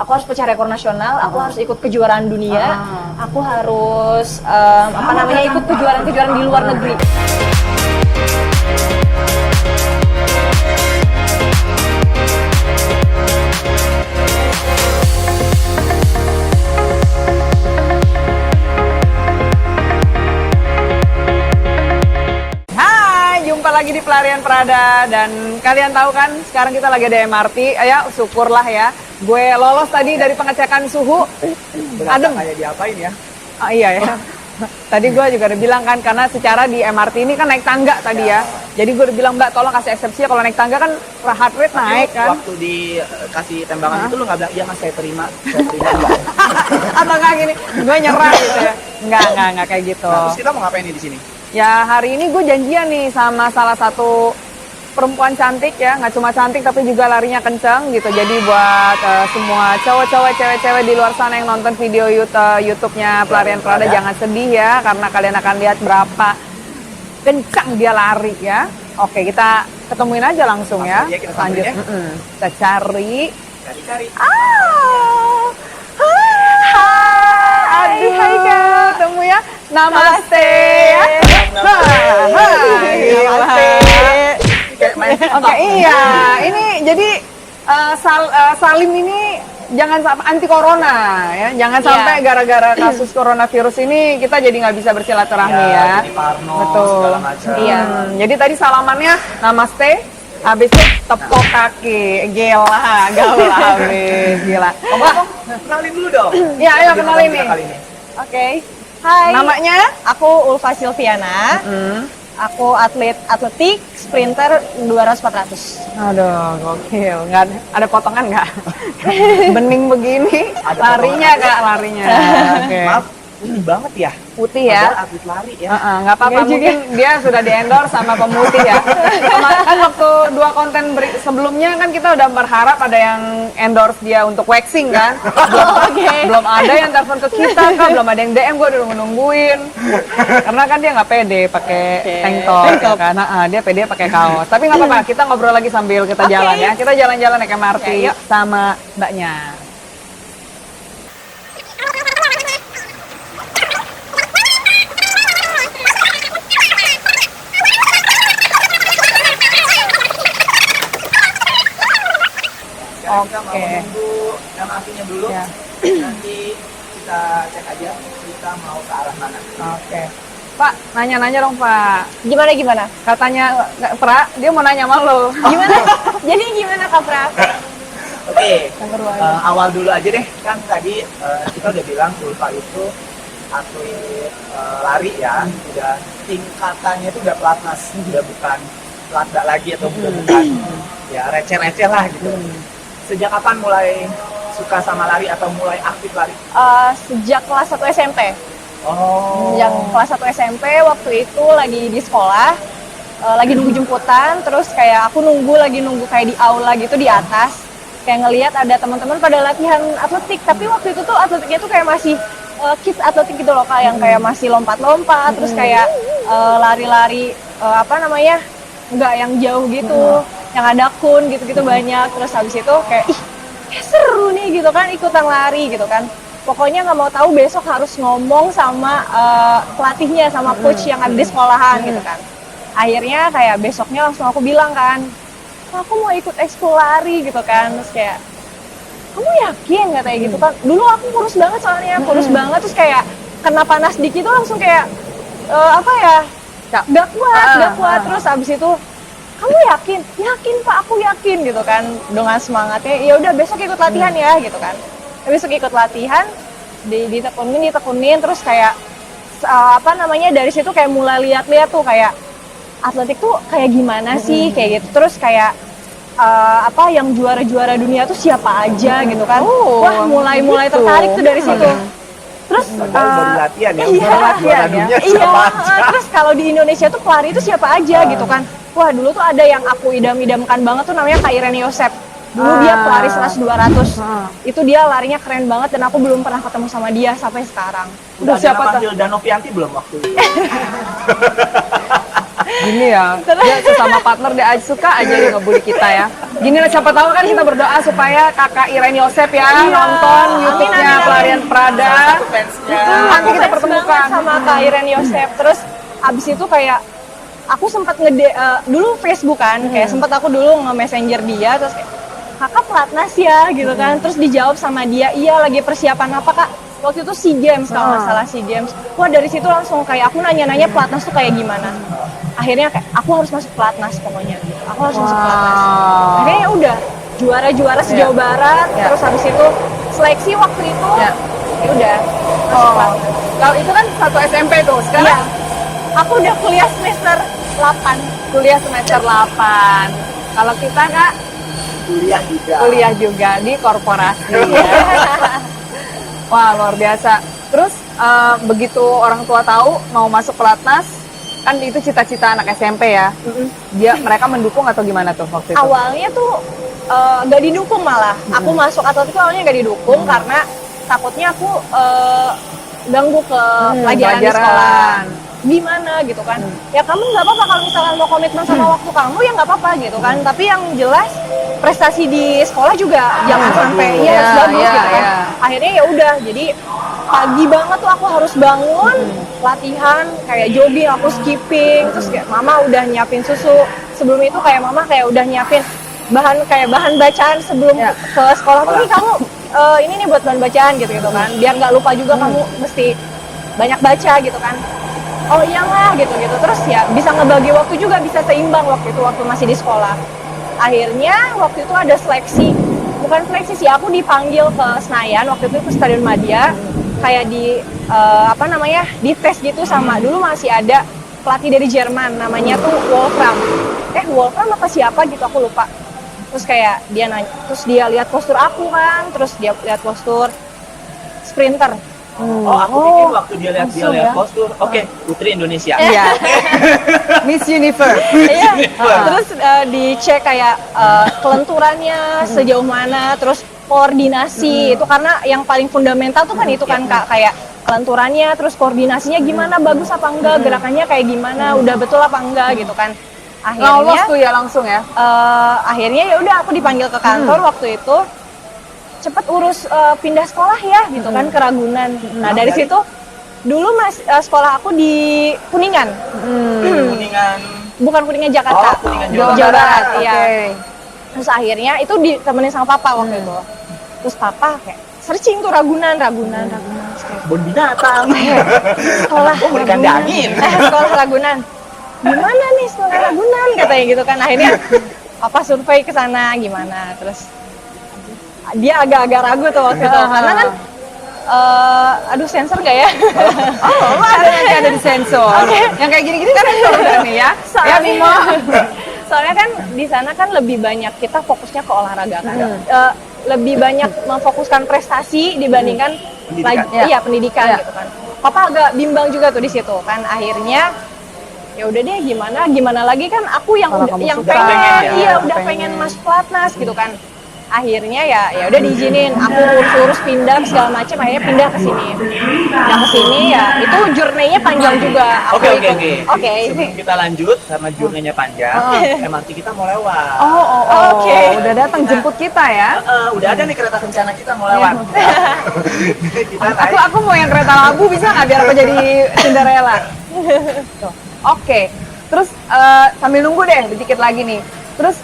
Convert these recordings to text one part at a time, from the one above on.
aku harus pecah rekor nasional, aku harus ikut kejuaraan dunia, aku harus ikut kejuaraan-kejuaraan di luar negeri. Lagi di Pelarian Prada, dan kalian tahu kan sekarang kita lagi ada MRT. Ya syukurlah ya, gue lolos tadi dari pengecekan suhu. Adem kayak diapain ya? Oh iya ya. Tadi gue juga udah bilang kan, karena secara di MRT ini kan naik tangga tadi ya. Jadi gue udah bilang, Mbak tolong kasih eksepsi ya, kalau naik tangga kan heart rate naik kan. Waktu dikasih tembakan itu lu nggak bilang, iya mas saya terima Atau nggak gini, gue nyerah gitu ya. Nggak kayak gitu. Nah, terus kita mau ngapain nih di sini? Ya hari ini gue janjian nih sama salah satu perempuan cantik ya, nggak cuma cantik tapi juga larinya kenceng gitu. Jadi buat semua cowok-cowok, cewek-cewek di luar sana yang nonton video YouTube-nya Pelarian Prada, jangan sedih ya, karena kalian akan lihat berapa kencang dia lari ya. Oke, kita ketemuin aja langsung ya. Lanjut. Kita cari. Aduh, hai Kak, ketemu ya. Namaste. Oke, iya. Ini jadi Salim ini jangan sampai anti corona ya. Jangan sampai gara-gara kasus coronavirus ini kita jadi nggak bisa bersilaturahmi ya. Betul. Iya. Jadi tadi salamannya namaste. Habis itu tepuk kaki, gila, gaul habis, gila. Kenalin dulu dong. Iya, ayo kenalin nih. Oke. Hai. Namanya? Aku Ulfa Silviana. Aku atletik, sprinter 200-400. Aduh, gokil. Nggak ada potongan nggak? Bening begini, Ada larinya Kak, larinya. Oke. Maaf, ini banget ya. Putih ya? Padahal atlet lari ya. Nggak apa-apa, mungkin dia sudah di-endorse sama pemutih ya. Kan waktu 2 konten sebelumnya kan kita udah berharap ada yang endorse dia untuk waxing kan. Belum ada yang telepon ke kita Kak, belum ada yang DM, gue udah nungguin. Karena kan dia nggak pede pakai tank top ya kan. Dia pede pakai kaos. Tapi nggak apa-apa, kita ngobrol lagi sambil kita jalan ya. Kita jalan-jalan naik MRT sama mbaknya. Kita mau menunggu MRT-nya dulu. Ya. Nanti kita cek aja kita mau ke arah mana. Oke. Pak, nanya-nanya dong Pak. Gimana? Katanya Pra, dia mau nanya sama lo. Gimana? Jadi gimana Kak Pra? Oke, awal dulu aja deh. Kan tadi kita udah bilang Ulfa itu atlet lari ya. Udah tingkatannya itu udah pelatnas, udah bukan pelatda lagi atau udah bukan ya receh-receh lah gitu. Sejak kapan mulai suka sama lari atau mulai aktif lari? Sejak kelas 1 SMP. Oh. Sejak kelas 1 SMP, waktu itu lagi di sekolah, lagi nunggu jemputan, terus kayak aku nunggu kayak di aula gitu di atas. Kayak ngelihat ada teman-teman pada latihan atletik, tapi waktu itu tuh atletiknya tuh kayak masih kids atletik gitu loh Kak, yang kayak masih lompat-lompat, terus kayak lari-lari nggak yang jauh gitu. Yang ada kun gitu-gitu banyak. Terus habis itu kayak seru nih gitu kan, ikutan lari gitu kan. Pokoknya nggak mau tahu, besok harus ngomong sama pelatihnya, sama coach yang ada di sekolahan gitu kan. Akhirnya kayak besoknya langsung aku bilang kan, aku mau ikut ekskul lari gitu kan. Terus kayak, kamu yakin katanya gitu kan. Dulu aku kurus banget soalnya, kurus banget, terus kayak kena panas dikit tuh langsung kayak gak kuat. Terus abis itu, kamu yakin Pak, aku yakin gitu kan, dengan semangatnya. Ya udah besok ikut latihan ya gitu kan. Besok ikut latihan, ditekunin, terus kayak dari situ kayak mulai lihat-lihat tuh kayak atletik tuh kayak gimana sih kayak gitu. Terus kayak yang juara-juara dunia tuh siapa aja gitu kan. Wah, mulai tertarik tuh dari situ. Terus baru latihan ya, juara dunia siapa aja. Terus kalau di Indonesia tuh pelari itu siapa aja gitu kan. Wah, dulu tuh ada yang aku idam-idamkan banget tuh, namanya Kak Irene Yosep. Dulu dia pelari 100-200. Itu dia larinya keren banget dan aku belum pernah ketemu sama dia sampai sekarang. Udah siapa panggil Danovianti belum waktu itu? Gini ya, dia sesama partner dia aja suka aja dia ngebully kita ya. Gini lah, siapa tahu kan kita berdoa supaya kakak Irene Yosep ya nonton YouTube-nya amin. Pelarian Prada. Fansnya. Nanti kita Fans pertemukan. banget sama Kak Irene Yosep. Terus abis itu kayak aku sempat dulu Facebook kan, kayak sempat aku dulu nge-messenger dia terus kayak, kakak pelatnas ya gitu kan. Terus dijawab sama dia, iya lagi persiapan apa kak? Waktu itu SEA Games kalau nggak salah SEA Games. Wah dari situ langsung kayak aku nanya-nanya pelatnas tuh kayak gimana. Akhirnya kayak aku harus masuk pelatnas pokoknya. Aku harus masuk pelatnas. Akhirnya ya udah juara-juara se-Jawa Barat. Terus habis itu seleksi waktu itu ya udah masuk pelatnas. Kalau itu kan satu SMP tuh, sekarang Iya. Aku udah kuliah semester 8. kuliah semester 8. Kalau kita kak kuliah juga di korporasi. Ya. Wah luar biasa. Terus begitu orang tua tahu mau masuk pelatnas, kan itu cita-cita anak SMP ya. Mereka mendukung atau gimana tuh waktu itu? Awalnya tuh gak didukung malah. Aku masuk atletik awalnya gak didukung karena takutnya aku ganggu ke pelajaran di sekolah. Gimana gitu kan? Ya kamu nggak apa-apa kalau misalkan mau komitmen sama waktu kamu ya nggak apa-apa gitu kan. Tapi yang jelas prestasi di sekolah juga jangan sampai ya harus bagus gitu kan. Akhirnya ya udah jadi pagi banget tuh aku harus bangun latihan kayak jogging, aku skipping, terus kayak mama udah nyiapin susu. Sebelum itu kayak mama kayak udah nyiapin bahan bacaan sebelum ke sekolah tuh nih kamu ini nih buat bahan bacaan gitu kan. Biar nggak lupa juga kamu mesti banyak baca gitu kan. Oh iyalah gitu-gitu. Terus ya bisa ngebagi waktu juga, bisa seimbang waktu masih di sekolah. Akhirnya waktu itu ada seleksi, bukan seleksi sih, aku dipanggil ke Senayan waktu itu ke Stadion Madia, kayak di di tes gitu sama dulu masih ada pelatih dari Jerman namanya tuh Wolfram apa siapa gitu aku lupa. Terus kayak dia nanya, terus dia lihat postur aku kan, terus dia lihat postur sprinter. Oh, aku pikir waktu dia lihat postur. Oke, Putri Indonesia. Iya. Miss Universe. Iya. Terus dicek kayak kelenturannya sejauh mana, terus koordinasi itu karena yang paling fundamental tuh kan itu kan Kak, kayak kelenturannya, terus koordinasinya gimana, bagus apa enggak, gerakannya kayak gimana, udah betul apa enggak gitu kan. Akhirnya Lolos tuh ya langsung ya. Akhirnya ya udah aku dipanggil ke kantor waktu itu. Cepet urus pindah sekolah ya gitu kan ke Ragunan. Nah dari situ dulu sekolah aku di Kuningan. Kuningan. Bukan Kuningan Jakarta. Kuningan Jawa Barat. Iya. Okay. Terus akhirnya itu ditemenin sama papa waktu itu. Terus papa kayak searching tuh Ragunan. Terus kayak, Bon binatang. sekolah Gua berikan daging. sekolah Ragunan. Gimana nih sekolah Ragunan katanya gitu kan. Akhirnya papa survei ke sana gimana. Terus dia agak-agak ragu tuh waktu itu karena kan aduh sensor gak ya? Oh, ada yang ada di sensor. Yang kayak gini-gini kan sensor udah nih ya. Ya Bimo. Soalnya kan di sana kan lebih banyak kita fokusnya ke olahraga kan. Lebih banyak memfokuskan prestasi dibandingkan pendidikan gitu kan. Papa agak bimbang juga tuh di situ kan. Akhirnya ya udah deh gimana lagi kan aku yang pengen masuk pelatnas gitu kan. Akhirnya ya udah diizinin, aku urus pindah segala macam, akhirnya pindah ke sini. Pindah ke sini ya itu journey-nya panjang juga. Oke. Sebelum kita lanjut karena journey-nya panjang, MRT kita mau lewat. Oke. Udah datang jemput kita ya. Udah ada nih kereta kencana kita mau lewat. Kita naik. Aku mau yang kereta labu bisa nggak biar aku jadi Cinderella? Tuh. Oke. Terus sambil nunggu deh sedikit lagi nih. Terus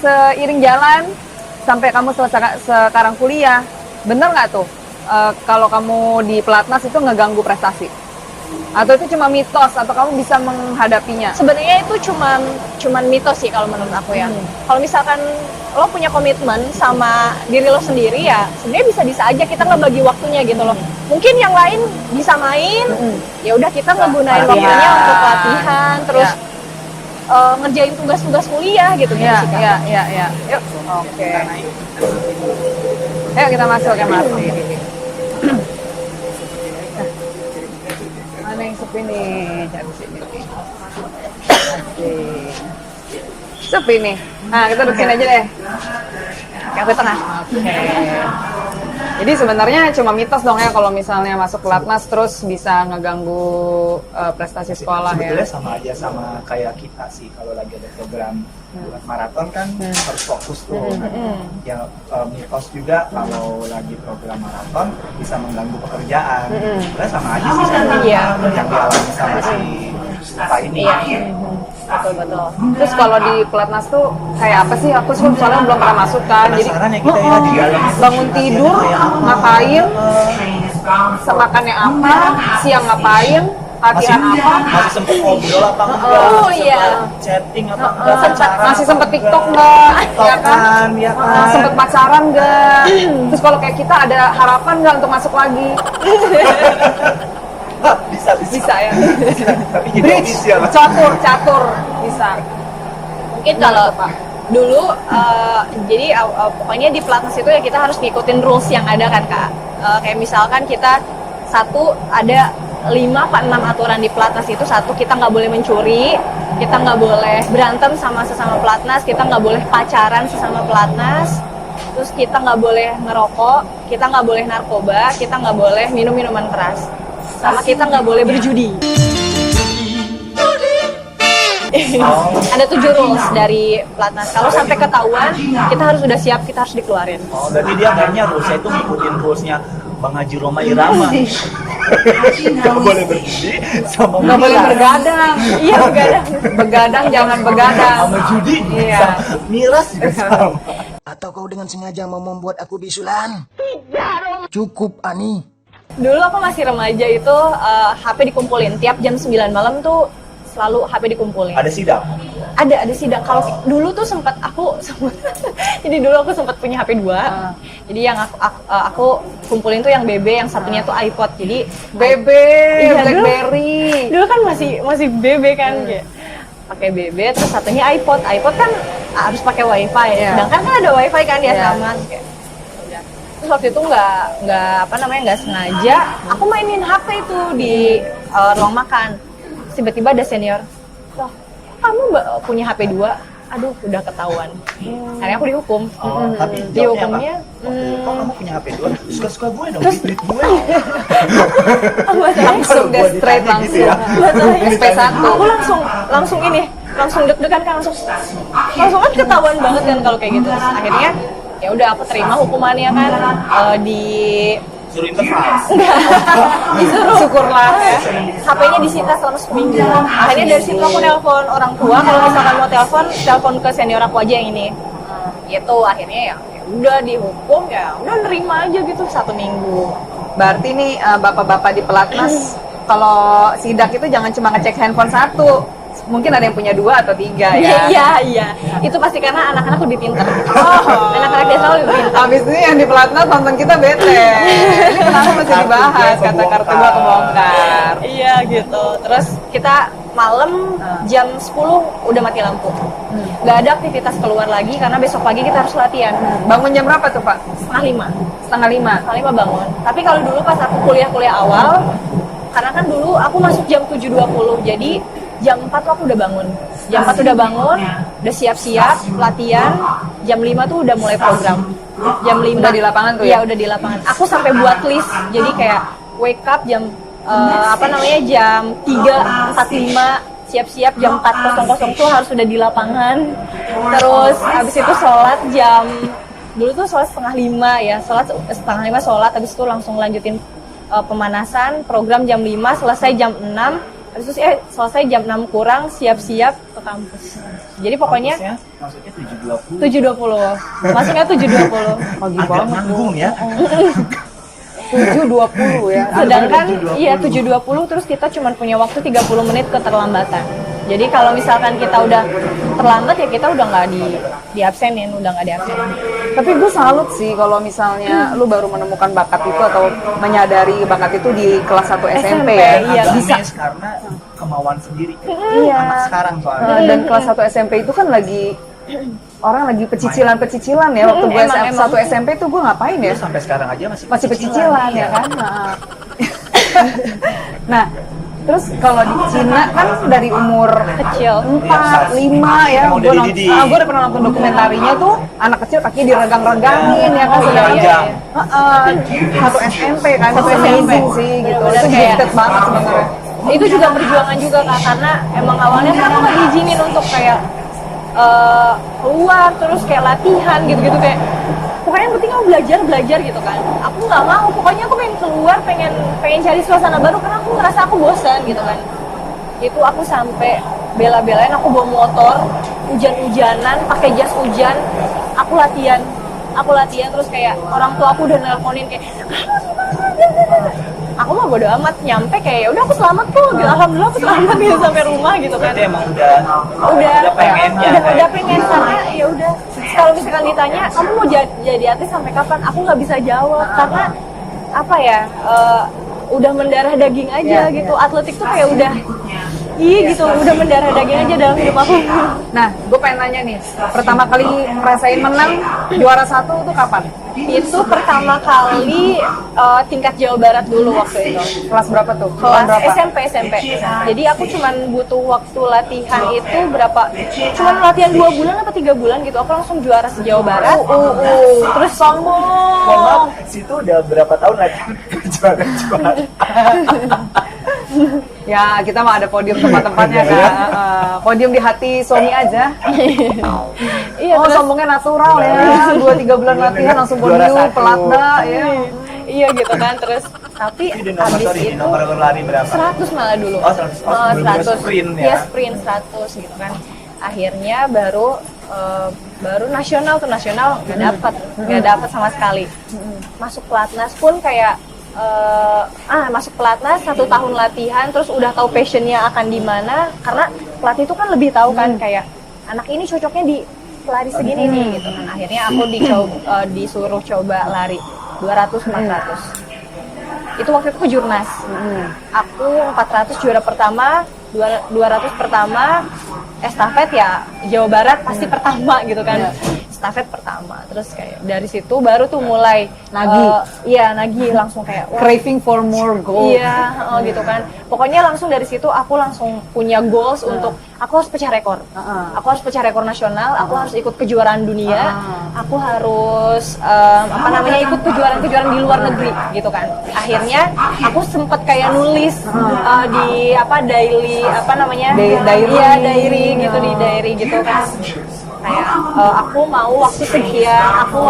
seiring jalan sampai kamu sekarang kuliah, bener nggak tuh kalau kamu di pelatnas itu ngeganggu prestasi? Atau itu cuma mitos atau kamu bisa menghadapinya? Sebenarnya itu cuman mitos sih kalau menurut aku ya. Kalau misalkan lo punya komitmen sama diri lo sendiri ya sebenarnya bisa aja kita ngebagi waktunya gitu loh. Mungkin yang lain bisa main, ya udah kita ngegunain waktunya untuk latihan, terus ngerjain tugas-tugas kuliah gitu sih Kak. Iya. Yuk. Oke. Ayo kita masuk ke MRT. Mana yang sepi nih? Cari sini nih. Oke. Sepi nih. Nah, kita duduk sini aja deh. Oke, aku tengah. Oke. Jadi sebenarnya cuma mitos dong ya kalau misalnya masuk pelatnas terus bisa ngeganggu prestasi sekolah ya. Sebetulnya sama aja sama kayak kita sih, kalau lagi ada program buat maraton kan harus fokus tuh. Yang mitos juga kalau lagi program maraton bisa mengganggu pekerjaan. Sebenarnya sama aja sih sama yang dialami sama si Ulfa ini. Betul. Terus kalau di pelatnas tuh kayak apa sih? Aku soalnya belum pernah masuk kan. Jadi Penasaran ya kita ya di dalam itu bangun tidur, ngapain, makannya apa, siang ngapain, latihan apa, masih sempet ngobrol apa enggak? Oh, iya. Chatting apa enggak? masih sempet TikTok nggak, ya kan? Ya kan? Sempet pacaran nggak? Terus kalau kayak kita ada harapan nggak untuk masuk lagi? Bisa ya. Tapi jadi Bridge, official. catur, bisa. Mungkin kalau dulu jadi pokoknya di pelatnas itu ya kita harus ngikutin rules yang ada kan Kak. Kayak misalkan kita ada 5 apa 6 aturan di pelatnas itu. Satu, kita nggak boleh mencuri, kita nggak boleh berantem sama sesama pelatnas, kita nggak boleh pacaran sesama pelatnas, terus kita nggak boleh ngerokok, kita nggak boleh narkoba, kita nggak boleh minum minuman keras, sama kita nggak boleh berjudi. Ada 7 rules dari pelatnas. Kalau sampai ketahuan, kita harus sudah siap, kita harus dikeluarin. Oh, berarti dia kayaknya rulesnya itu ngikutin rulesnya Bang Haji Roma Irama. Nggak boleh berjudi sama Nggak boleh miras. bergadang. Iya, begadang. Begadang jangan begadang. Sama judi. Iya. Sama miras juga sama. Atau kau dengan sengaja mau membuat aku bisulan? Cukup, Ani. Dulu aku masih remaja itu HP dikumpulin. Tiap jam 9 malam tuh selalu HP dikumpulin. Ada sidang. Ada sidang. Kalau dulu tuh jadi dulu aku sempat punya HP 2. Jadi yang aku kumpulin tuh yang BB, yang satunya tuh iPod. Jadi BB, Iya, BlackBerry. dulu kan masih BB kan kayak pakai BB, terus satunya iPod. iPod kan harus pakai WiFi. Iya. Sedangkan kan ada WiFi kan di Iya. asrama. Kayak, udah. Terus waktu itu nggak sengaja aku mainin HP itu di ruang makan. Tiba-tiba ada senior, loh kamu punya HP 2? Aduh, udah ketahuan. Akhirnya aku dihukum. Oh, tapi Dihukumnya, kok kamu punya HP 2? Suka-suka gue dong, duit gue. Langsung Kalau deh, gue straight ditanya gitu langsung. ya. SP1. Aku langsung deg-degan kan, langsung kan ketahuan banget kan kalau kayak gitu. Terus akhirnya ya udah aku terima hukumannya kan, Suruh interval. disuruh Syukurlah ya. HP-nya disita selama seminggu. Akhirnya dari situ aku nelpon orang tua, kalau misalkan mau telepon ke senior aku aja yang ini. Gitu akhirnya ya udah dihukum, ya udah nerima aja gitu 1 minggu. Berarti nih bapak-bapak di pelatnas kalau sidak itu jangan cuma ngecek handphone 1. Mungkin ada yang punya 2 atau 3 ya. Iya. Itu pasti karena anak-anak lebih pintar. Anak-anak desa lebih pintar. Habis ini yang di pelatnas nonton kita bete. Ini kenapa masih dibahas kata kartu gua kebongkar. Iya gitu. Terus kita malam jam 10 udah mati lampu. Nggak ada aktivitas keluar lagi karena besok pagi kita harus latihan. Bangun jam berapa tuh, Pak? Setengah 5. Setengah 5. Setengah 5 bangun. Tapi kalau dulu pas aku kuliah awal, karena kan dulu aku masuk jam 7.20, jadi jam 4 tuh aku udah bangun. Jam 4 udah bangun, udah siap-siap, latihan. Jam 5 tuh udah mulai program. Jam 5 Udah di lapangan tuh ya? ya? Udah di lapangan. Aku sampai buat list, jadi kayak wake up jam jam 3.45, siap-siap jam 4.00 tuh harus udah di lapangan. Terus habis itu sholat dulu tuh sholat setengah 5 ya, setengah 5 sholat, habis itu langsung lanjutin pemanasan, program jam 5, selesai jam 6, habis itu selesai jam 6 kurang, siap-siap ke kampus. Jadi pokoknya Maksudnya 7.20. 7.20, masuknya 7.20. Pagi Agak banget nanggung ya. 7.20 ya. Sedangkan 7.20. iya 7.20, terus kita cuma punya waktu 30 menit keterlambatan. Jadi kalau misalkan kita udah terlambat ya kita udah nggak diabsenin, udah nggak diabsenin. Tapi gue salut sih kalau misalnya lu baru menemukan bakat itu atau menyadari bakat itu di kelas 1 SMP ya. Iya, Agak bisa. miss karena kemauan sendiri. Iya. Anak sekarang soalnya. Dan kelas 1 SMP itu kan lagi orang lagi pecicilan ya. Waktu gue Emang. 1 SMP tuh gue ngapain ya? Sampai sekarang aja masih Masih pecicilan ya kan. Nah, Terus kalau di Cina kan dari umur Kecil. 4, 5 ya, Emang udah dididik. gue udah pernah nonton dokumentarinya tuh anak kecil kakinya diregang-regangin ya kan, sedangkan iya. satu SMP kan, Satu itu SMP. amazing sih gitu, Bener-bener itu kayak- gifted banget sebenarnya. Itu juga perjuangan juga Kak, karena emang awalnya kan aku nggak diizinin untuk kayak keluar terus kayak latihan gitu-gitu, kayak pokoknya yang penting aku belajar gitu kan. Aku nggak mau, pokoknya aku pengen keluar, pengen cari suasana baru karena aku ngerasa aku bosan gitu kan. Itu aku sampai bela-belain aku bawa motor, hujan-hujanan, pakai jas hujan, aku latihan terus kayak orang tua aku udah nelponin kayak aku mah bodo amat, nyampe kayak ya udah aku selamat kok gitu. Alhamdulillah aku selamat gitu sampai rumah gitu kan. Berarti emang udah pengennya. udah pengen, karena ya udah kalau misalkan ditanya kamu mau jadi artis sampai kapan, aku nggak bisa jawab karena apa ya, udah mendarah daging aja gitu. Atletik tuh kayak udah gitu, udah mendarah daging aja dalam hidup aku. Nah, gue pengen nanya nih, pertama kali ngerasain menang juara 1 tuh kapan? Itu pertama kali tingkat Jawa Barat dulu waktu itu. Kelas berapa tuh? Kelas Tahun berapa? SMP. Jadi aku cuman butuh waktu latihan itu berapa? Cuman latihan 2 bulan apa 3 bulan gitu. Aku langsung juara se-Jawa Barat. Terus Mohon maaf, sombong. situ udah berapa tahun latihan juara. Ya, kita mah ada podium tempat-tempatnya kan. Podium di hati Sony aja. Iya, Oh, terus sombongnya natural ya. 2-3 bulan latihan langsung Juara podium, 1. pelatda ya. iya gitu kan. Terus tapi Itu di nomor, habis sorry, di itu nomor lari berapa? 100 malah dulu. Oh, 100. Oh, sebelumnya sprint ya? Iya, sprint 100 gitu kan. Akhirnya baru nasional nggak dapat sama sekali. Masuk pelatnas pun kayak masuk pelatnas 1 tahun latihan, terus udah tahu passionnya akan di mana, karena pelatih itu kan lebih tahu kan kayak anak ini cocoknya di pelari segini nih gitu kan. Akhirnya aku disuruh coba lari 200-400. Itu waktu itu ke Jurnas. Aku 400 juara pertama, 200 pertama, estafet ya Jawa Barat pasti pertama gitu kan. Estafet pertama. Terus kayak dari situ baru tuh mulai Nagih. nagih langsung kayak wah, Craving for more gold. iya, gitu kan. Pokoknya langsung dari situ aku langsung punya goals untuk aku harus pecah rekor. Aku harus pecah rekor nasional, aku harus ikut kejuaraan dunia, aku harus ikut kejuaraan-kejuaraan di luar negeri gitu kan. Akhirnya aku sempet kayak nulis di diary gitu, di diary gitu kan. Kayak aku mau waktu sekian, aku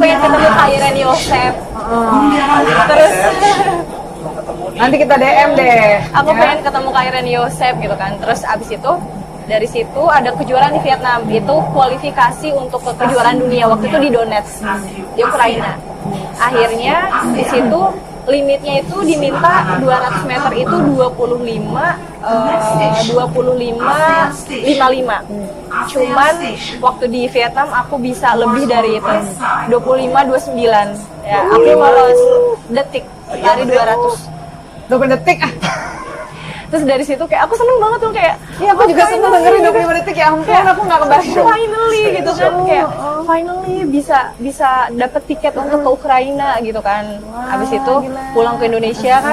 pengen ketemu Kak Irene Yosef. Terus Nanti kita DM deh. aku ya. pengen ketemu Kak Irene Yosef gitu kan. Terus abis itu dari situ ada kejuaraan di Vietnam, itu kualifikasi untuk ke kejuaraan dunia waktu itu di Donetsk di Ukraina. Akhirnya di situ limitnya itu diminta 200 meter itu 25-55. Cuman waktu di Vietnam aku bisa lebih dari itu, 25-29. Ya, aku lolos detik lari 200. 20 detik ah. Terus dari situ kayak aku seneng banget tuh kayak Iya, aku juga seneng dengerin 25 detik ya ampun, aku nggak kebayang. finally gitu kan, kayak finally bisa dapet tiket untuk ke Ukraina gitu kan. Habis itu pulang ke Indonesia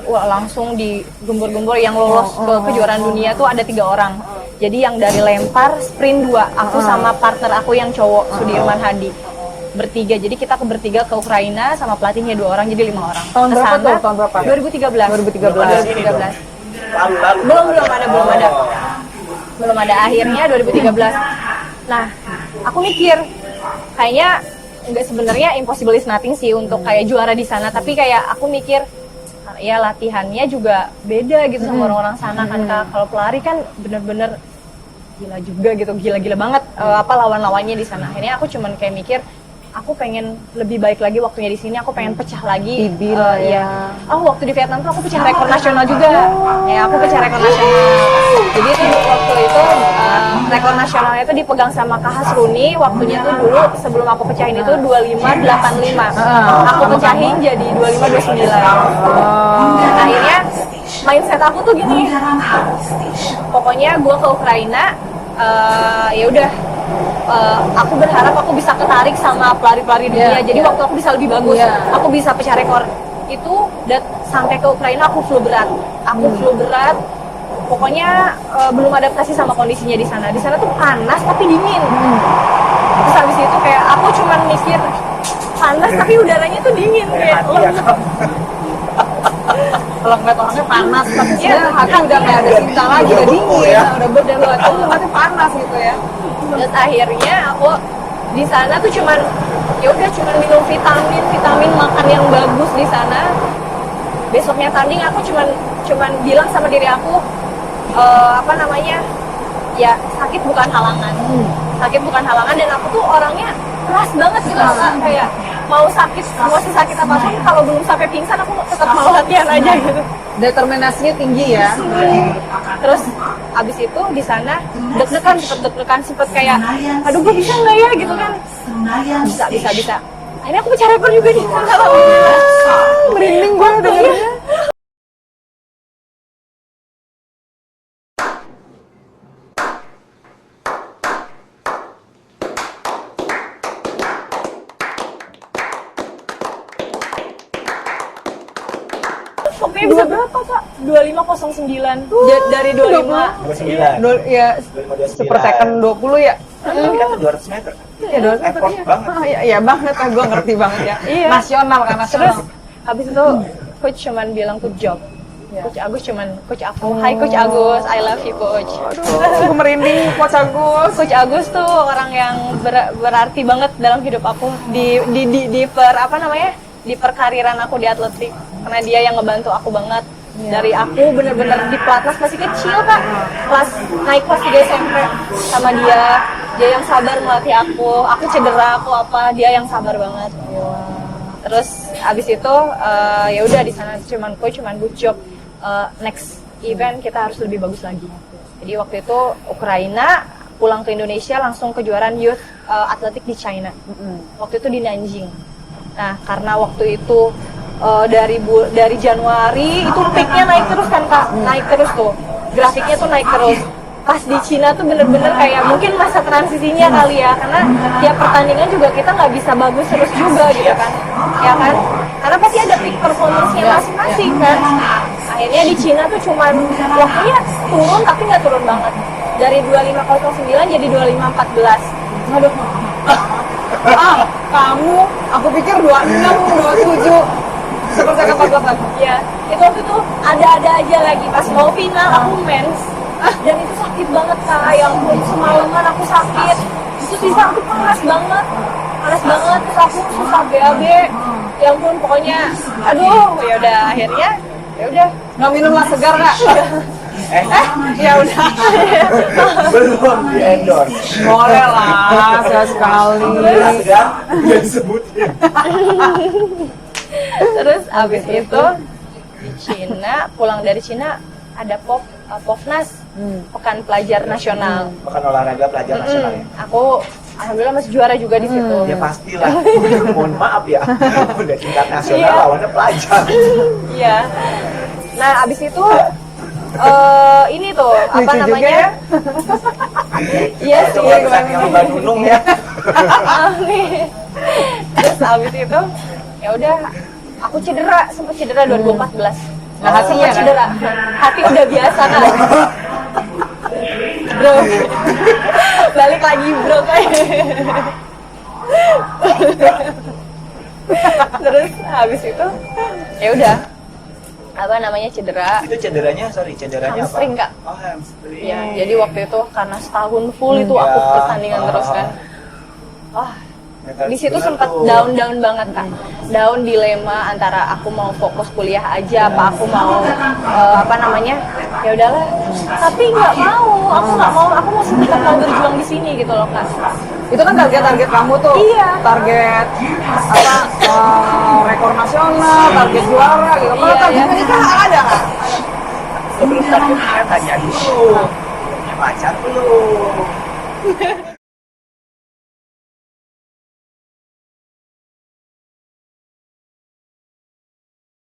wah, langsung digembur-gembur yang lolos ke kejuaraan dunia tuh ada 3 orang. Jadi yang dari lempar sprint 2, aku sama partner aku yang cowok Sudirman Hadi. Bertiga, jadi kita bertiga ke Ukraina sama pelatihnya 2 orang, jadi 5 orang. Tahun berapa Kesana, tuh? Tahun berapa? 2013. 2013. Lalu. Belum ada. Akhirnya 2013. Nah, aku mikir kayaknya nggak, sebenarnya impossible is nothing sih untuk kayak juara di sana, tapi kayak aku mikir ya latihannya juga beda gitu sama orang-orang sana kan Kak. Kalau pelari kan bener-bener gila juga gitu, gila-gila banget lawan-lawannya di sana. Akhirnya aku cuman kayak mikir aku pengen lebih baik lagi waktunya di sini, aku pengen pecah lagi. Iya. Waktu di Vietnam tuh aku pecah rekor nasional juga. Ya, aku pecah rekor nasional. Jadi itu waktu itu rekor nasionalnya itu dipegang sama Kak Hasruni. Waktunya tuh dulu sebelum aku pecahin itu 25.85. Aku pecahin jadi 25.29. Akhirnya mindset aku tuh gini. Pokoknya gue ke Ukraina, ya udah. Aku berharap aku bisa ketarik sama pelari-pelari dunia. Jadi waktu aku bisa lebih bagus, aku bisa pecah rekor. itu sampai ke Ukraina aku flu berat. Pokoknya belum adaptasi sama kondisinya di sana. Di sana tuh panas tapi dingin. Terus habis itu kayak aku cuman mikir panas tapi udaranya tuh dingin kayak Kalau ngeliat orangnya panas, tapi Iya, sebenarnya hati udah nggak ada cinta lagi, udah dingin, ya. udah berdebat, hati panas gitu ya. Terus akhirnya aku di sana tuh cuman cuman minum vitamin, makan yang bagus di sana. Besoknya tanding aku cuman bilang sama diri aku ya sakit bukan halangan. Sakit bukan halangan dan aku tuh orangnya keras banget gitu Kak. Kayak mau sesakit apapun kalau belum sampai pingsan aku tetap mau latihan aja gitu. Determinasinya tinggi ya. Terus abis itu di sana deg-degan sempet kayak aduh gue bisa nggak ya gitu kan. Bisa. Akhirnya aku pecah rekor juga di sana. Merinding gue dengernya. Pokoknya bisa berapa Kak? 2509 dari 25 29. Ya, per second 20 ya. Tapi kan 200 meter. Ya, 200 meter. Effort banget. Iya banget, gue ngerti banget ya. Iya. Nasional kan, Terus nasional. habis itu coach cuman bilang good job. Coach Agus coach aku, hai Coach Agus, I love you Coach. Aduh, merinding Coach Agus. Coach Agus tuh orang yang berarti banget dalam hidup aku di perkariran aku di atletik karena dia yang ngebantu aku banget. Dari aku bener-bener di pelatnas masih kecil Kak, naik kelas 3 SMP sama dia yang sabar melatih aku cedera dia yang sabar banget. Terus abis itu ya udah di sana cuman good job. Next event kita harus lebih bagus lagi. Jadi waktu itu Ukraina pulang ke Indonesia langsung kejuaraan youth atletik di China. Waktu itu di Nanjing. Nah karena waktu itu dari Januari itu peaknya naik terus kan Kak, naik terus tuh grafiknya tuh naik terus. Pas di Cina tuh bener-bener kayak mungkin masa transisinya kali ya, karena tiap pertandingan juga kita nggak bisa bagus terus juga gitu kan, ya kan? Karena pasti ada peak performance-nya masing-masing kan. Akhirnya di Cina tuh cuman waktunya turun tapi nggak turun banget. Dari 2509 jadi 2514. Aduh. Kamu, aku pikir 26, 27. Seperti kata 48. Iya, itu waktu itu ada-ada aja lagi pas mau final aku mens. Dan itu sakit banget Kak, ya ampun semalaman aku sakit. Itu bisa aku panas banget, terus aku susah BAB. Ya ampun pokoknya, aduh ya udah akhirnya ya udah Nggak minum lah segar Kak? ya udah. Belum di endorse. Boleh lah, sekali. Segar dia sebutin. Terus abis itu di Cina, pulang dari Cina ada Popnas, Pekan Pelajar Nasional. Bukan olahraga pelajar nasional ya. Aku alhamdulillah masih juara juga di situ. Ya pastilah. Mohon maaf ya. Udah tingkat nasional Iya. lawannya pelajar. Iya. Nah, abis itu ini tuh apa Lucu juga namanya? ya. Iya sih. Coba kesana yang Mbak Nunung ya. Terus abis itu ya udah aku sempat cedera 2014. Nah, hatinya Sempat kan? cedera. Hati udah biasa kan. Bro. Balik lagi bro kayak. Terus habis itu ya udah apa namanya cedera Itu cederanya hamstring apa? Kak. Oh, hamstring. Ya, jadi waktu itu karena setahun full itu aku Ya. pertandingan terus kan. Wah, di situ Bener sempat tuh. down banget Kak. Down dilema antara aku mau fokus kuliah aja apa aku mau apa namanya? Ya udahlah. Tapi aku mau tetap mau berjuang di sini gitu loh Kak. Itu kan target kamu tuh. Iya. Target apa? Rekor nasional, target juara gitu. Kalau Iya, targetnya iya. itu ada Kak? Sebelum targetnya tanya dulu. Punya pacar belum?